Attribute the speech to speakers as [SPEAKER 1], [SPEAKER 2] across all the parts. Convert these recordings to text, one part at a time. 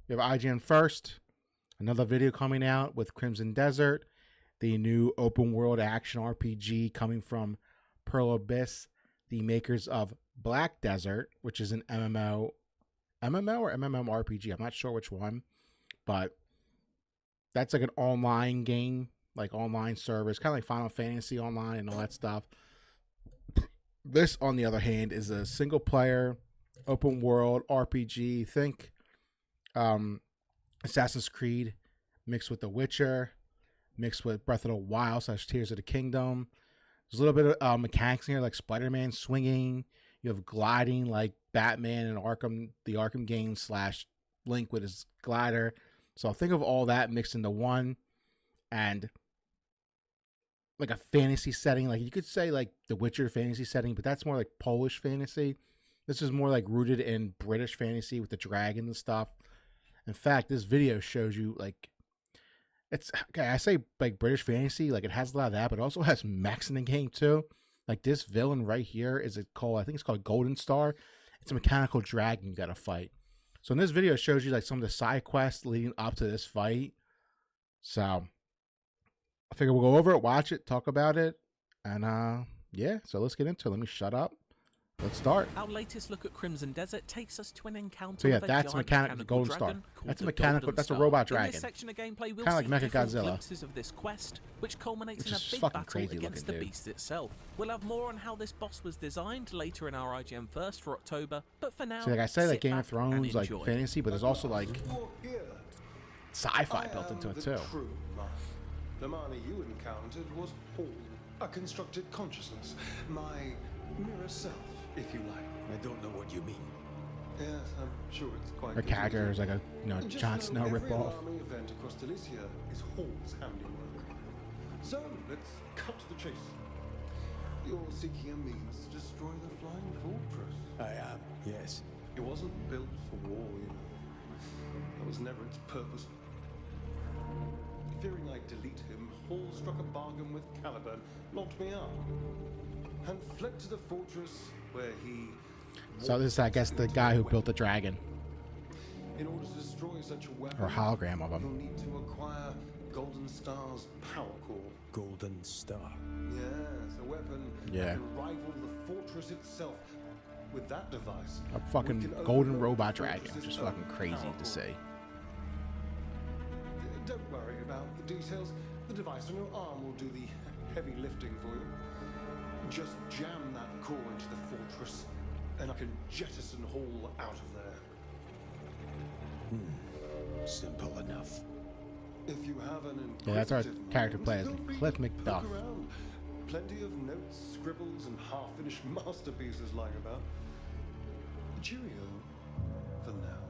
[SPEAKER 1] We have IGN first. Another video coming out with Crimson Desert, the new open world action RPG coming from Pearl Abyss, the makers of Black Desert, which is an MMO or MMORPG. I'm not sure which one, but that's like an online game, like online servers, kind of like Final Fantasy Online and all that stuff. This, on the other hand, is a single player open world RPG. Think Assassin's Creed mixed with The Witcher, mixed with Breath of the Wild / Tears of the Kingdom. There's a little bit of mechanics in here, like Spider-Man swinging. You have gliding, like Batman and the Arkham game / Link with his glider. So think of all that mixed into one, and like a fantasy setting. Like you could say like The Witcher fantasy setting, but that's more like Polish fantasy. This is more like rooted in British fantasy with the dragon and stuff. In fact, this video shows you like, it's okay. I say like British fantasy, like it has a lot of that, but it also has mechs in the game too. Like this villain right here, I think it's called Golden Star. It's a mechanical dragon you got to fight. So in this video, it shows you like some of the side quests leading up to this fight. So I figure we'll go over it, watch it, talk about it, and yeah. So let's get into it. Let me shut up. Let's start.
[SPEAKER 2] Our latest look at Crimson Desert takes us to an encounter.
[SPEAKER 1] So yeah,
[SPEAKER 2] with a
[SPEAKER 1] that's a mechanical Golden Star. That's a mechanical. That's a robot dragon.
[SPEAKER 2] In this section of gameplay, we'll
[SPEAKER 1] kind of like
[SPEAKER 2] see
[SPEAKER 1] Mechagodzilla.
[SPEAKER 2] glimpses of this quest, which culminates in a big
[SPEAKER 1] fucking
[SPEAKER 2] battle
[SPEAKER 1] crazy
[SPEAKER 2] against
[SPEAKER 1] looking,
[SPEAKER 2] the beast itself. We'll have more on how this boss was designed later in our IGN First for October, but for now,
[SPEAKER 1] so like I say, like
[SPEAKER 2] sit
[SPEAKER 1] Game of
[SPEAKER 2] back
[SPEAKER 1] Thrones,
[SPEAKER 2] and
[SPEAKER 1] like
[SPEAKER 2] enjoy.
[SPEAKER 1] fantasy, but there's also like sci-fi built into it too.
[SPEAKER 3] The miner you encountered was Hall, a constructed consciousness, my mirror self, if you like.
[SPEAKER 4] I don't know what you mean.
[SPEAKER 3] Yes, I'm sure it's quite.
[SPEAKER 1] Her character is like a
[SPEAKER 3] Just
[SPEAKER 1] Jon
[SPEAKER 3] know
[SPEAKER 1] Snow
[SPEAKER 3] every
[SPEAKER 1] ripoff.
[SPEAKER 3] alarming event across Delicia is Hall's handiwork. So let's cut to the chase. You're seeking a means to destroy the flying fortress.
[SPEAKER 4] I am, yes.
[SPEAKER 3] It wasn't built for war, you know. That was never its purpose. Fearing I'd delete him, Hall struck a bargain with Caliban, locked me up, and fled to the fortress where he...
[SPEAKER 1] So this is, I guess, the guy who built the dragon,
[SPEAKER 3] In order to destroy such a weapon,
[SPEAKER 1] or hologram of
[SPEAKER 3] you'll
[SPEAKER 1] him.
[SPEAKER 3] need to acquire Golden Star's power core.
[SPEAKER 4] Golden Star.
[SPEAKER 3] Yes, a weapon
[SPEAKER 1] Yeah.
[SPEAKER 3] that can rival the fortress itself. With that device,
[SPEAKER 1] A
[SPEAKER 3] we
[SPEAKER 1] fucking
[SPEAKER 3] can
[SPEAKER 1] golden
[SPEAKER 3] overload
[SPEAKER 1] robot
[SPEAKER 3] the
[SPEAKER 1] dragon,
[SPEAKER 3] fortress's
[SPEAKER 1] which is
[SPEAKER 3] own
[SPEAKER 1] fucking crazy
[SPEAKER 3] power
[SPEAKER 1] to
[SPEAKER 3] core.
[SPEAKER 1] see.
[SPEAKER 3] Don't worry about the details. The device on your arm will do the heavy lifting for you. Just jam that core into the fortress, and I can jettison Hall out of there.
[SPEAKER 4] Simple enough.
[SPEAKER 3] If you have an
[SPEAKER 1] Yeah, that's our
[SPEAKER 3] inquisitive
[SPEAKER 1] character
[SPEAKER 3] mind,
[SPEAKER 1] plays,
[SPEAKER 3] feel free
[SPEAKER 1] Cliff
[SPEAKER 3] to
[SPEAKER 1] McDuff.
[SPEAKER 3] poke around. Plenty of notes, scribbles, and half-finished masterpieces lying about. Cheerio for now.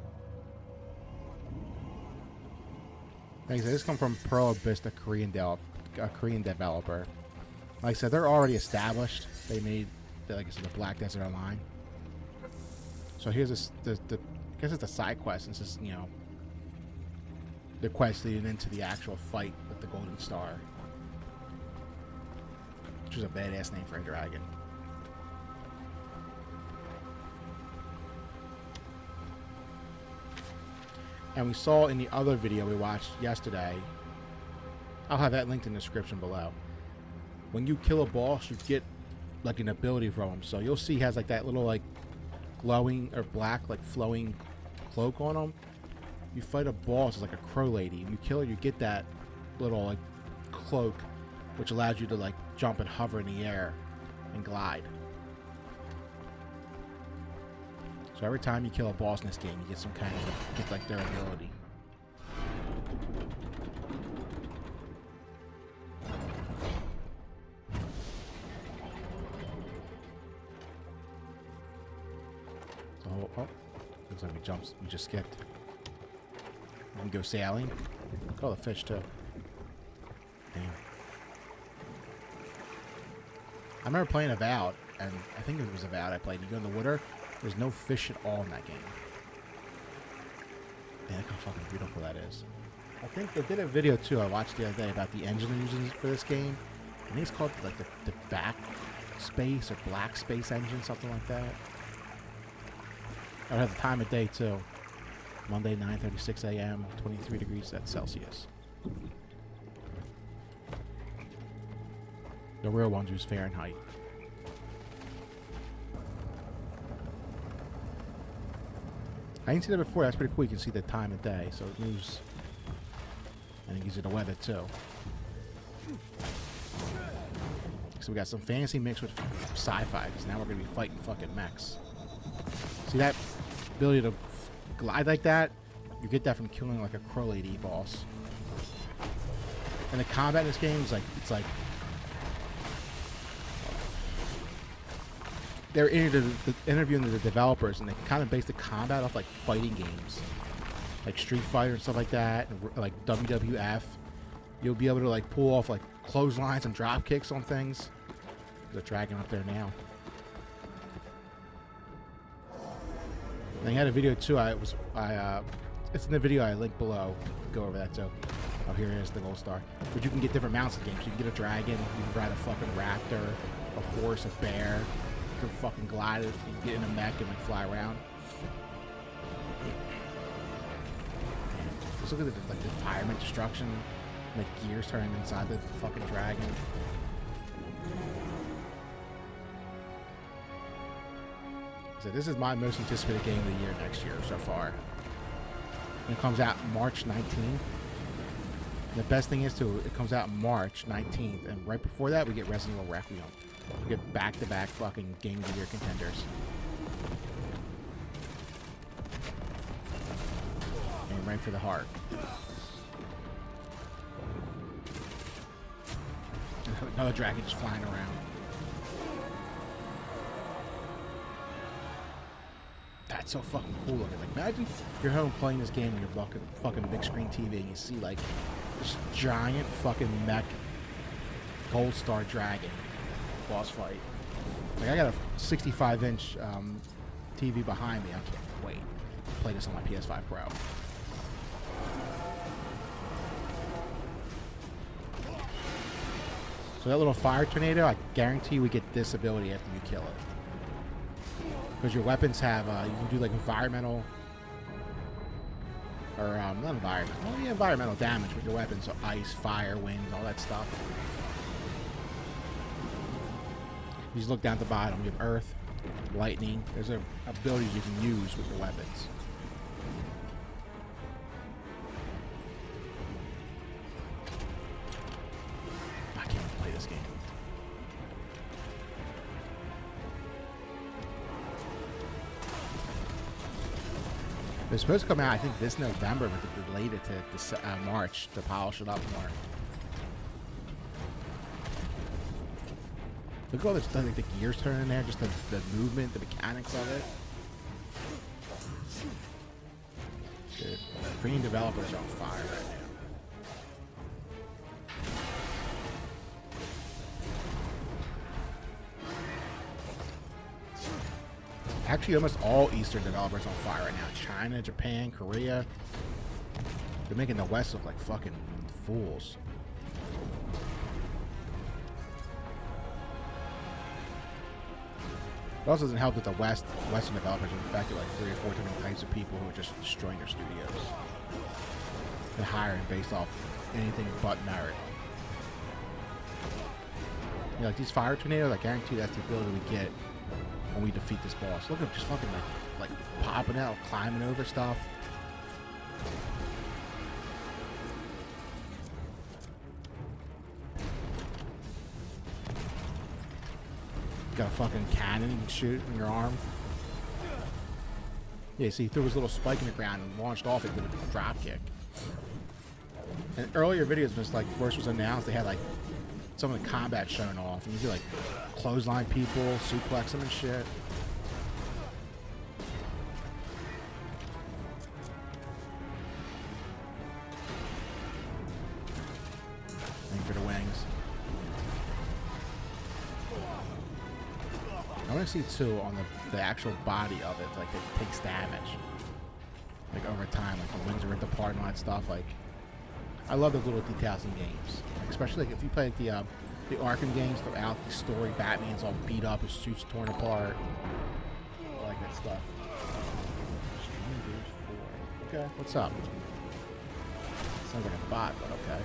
[SPEAKER 1] Like I said, this comes from Pearl Abyss, a Korean developer. Like I said, they're already established. They made, like I said, the Black Desert Online. So here's this, I guess it's a side quest. It's just, the quest leading into the actual fight with the Golden Star, which is a badass name for a dragon. And we saw in the other video we watched yesterday, I'll have that linked in the description below. When you kill a boss, you get like an ability from him. So you'll see he has like that little like glowing or black like flowing cloak on him. You fight a boss, it's like a crow lady. When you kill her, you get that little like cloak, which allows you to like jump and hover in the air and glide. So every time you kill a boss in this game, you get some kind of like their ability. So, looks like we just skipped. We can go sailing. Call the fish too. Damn. I remember playing Avowed, and I think it was Avowed I played. You go in the water, there's no fish at all in that game. Man, look how fucking beautiful that is. I think they did a video too I watched the other day about the engine they're using for this game. I think it's called like the back space or black space engine, something like that. I have the time of day too. Monday, 9:36 a.m., 23 degrees at Celsius. The real ones use Fahrenheit. I didn't see that before. That's pretty cool. You can see the time of day, so it moves. And it gives you the weather too. So we got some fantasy mixed with sci-fi, because now we're going to be fighting fucking mechs. See that ability to glide like that? You get that from killing like a Crow Lady boss. And the combat in this game is like, it's like they're interviewing the developers, and they kind of base the combat off like fighting games, like Street Fighter and stuff like that, and like WWF. You'll be able to like pull off like clotheslines and drop kicks on things. There's a dragon up there now. And they had a video too. It's in the video I linked below. Go over that too. Oh, here it is, the gold star. But you can get different mounts in the game. So you can get a dragon, you can ride a fucking raptor, a horse, a bear. You can fucking glide it, you can get in a mech and like fly around. Just look at the environment destruction. Like gears turning inside the fucking dragon. So this is my most anticipated game of the year next year so far. And it comes out March 19th. And the best thing is too, it comes out March 19th, and right before that we get Resident Evil Requiem. We get back-to-back fucking Game of the Year contenders. And right for the heart. Another dragon just flying around. That's so fucking cool looking. Like, imagine you're home playing this game on your fucking big screen TV, and you see like this giant fucking mech gold star dragon boss fight. Like, I got a 65-inch TV behind me. I can't wait to play this on my PS5 Pro. So that little fire tornado, I guarantee we get this ability after you kill it. Because your weapons have, you can do like environmental, or not environmental, well, yeah, environmental damage with your weapons. So ice, fire, wind, all that stuff. You just look down at the bottom. You have earth, lightning. There's abilities you can use with your weapons. I can't wait to play this game. It's supposed to come out, I think, this November, but they delayed it to March to polish it up more. Look at all this, like the gears turning there, just the movement, the mechanics of it. Dude, Korean developers are on fire right now. Actually, almost all Eastern developers on fire right now. China, Japan, Korea. They're making the West look like fucking fools. It also doesn't help that the Western developers are infected like 3 or 4 different types of people who are just destroying their studios. They're hiring based off anything but merit. You know, like these fire tornadoes, I guarantee that's the ability we get when we defeat this boss. Look at him just fucking like popping out, climbing over stuff. Got a fucking cannon you can shoot in your arm. Yeah, see, he threw his little spike in the ground and launched off it with a drop kick. And earlier videos, when like first was announced, they had like some of the combat shown off, and you could like clothesline people, suplex them and shit. Aim for the wings. I want to see too on the actual body of it, like it takes damage, like over time, like the wings are ripped apart and all that stuff. Like, I love those little details in games, like, especially like if you play like the Arkham games throughout the story. Batman's all beat up, his suit's torn apart. I like that stuff. Okay, what's up? Sounds like a bot, but okay.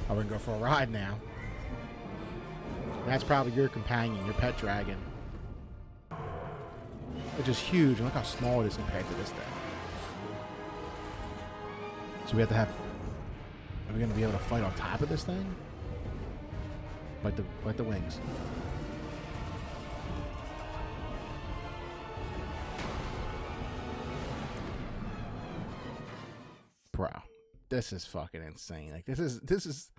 [SPEAKER 1] Oh, we're gonna go for a ride now. That's probably your companion, your pet dragon. Which is huge, and look how small it is compared to this thing. So we have to have... Are we gonna be able to fight on top of this thing? Like the wings. Bro, this is fucking insane. Like, this is...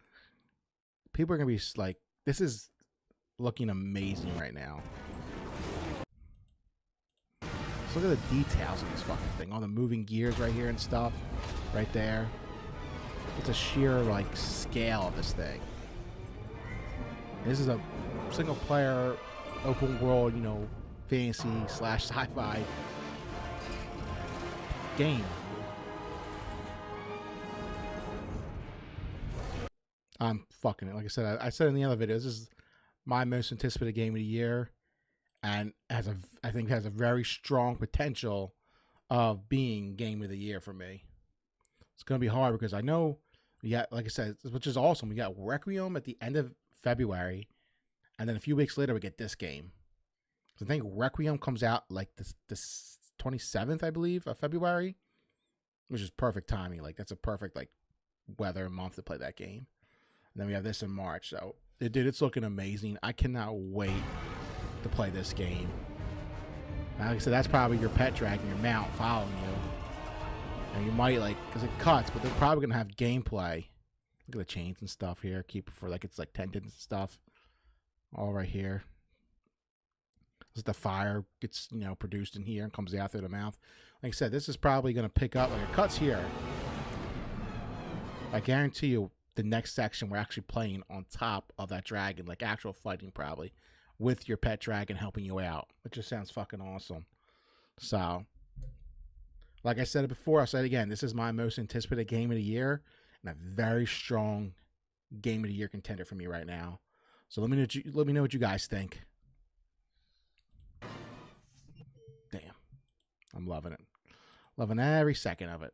[SPEAKER 1] People are gonna be like, this is looking amazing right now. Just look at the details of this fucking thing. All the moving gears right here and stuff. Right there. It's a sheer, like, scale of this thing. This is a single player, open world, you know, fantasy / sci-fi game. I'm fucking it. Like I said, I said in the other video, this is my most anticipated game of the year, and I think has a very strong potential of being game of the year for me. It's gonna be hard because I know we got, like I said, which is awesome. We got Requiem at the end of February, and then a few weeks later we get this game. So I think Requiem comes out like this 27th, I believe, of February, which is perfect timing. Like, that's a perfect, like, weather month to play that game. And then we have this in March. So, dude, it's looking amazing. I cannot wait to play this game. Now, like I said, that's probably your pet dragon, your mount following you. And you might, like, because it cuts, but they're probably going to have gameplay. Look at the chains and stuff here. Keep it for, like, it's like tendons and stuff. All right here. As the fire gets, you know, produced in here and comes out through the mouth. Like I said, this is probably going to pick up, like, it cuts here. I guarantee you, the next section we're actually playing on top of that dragon, like actual fighting probably, with your pet dragon helping you out, which just sounds fucking awesome. So, like I said it before, I'll say it again, this is my most anticipated game of the year, and a very strong game of the year contender for me right now. So let me know what you guys think. Damn, I'm loving it, loving every second of it.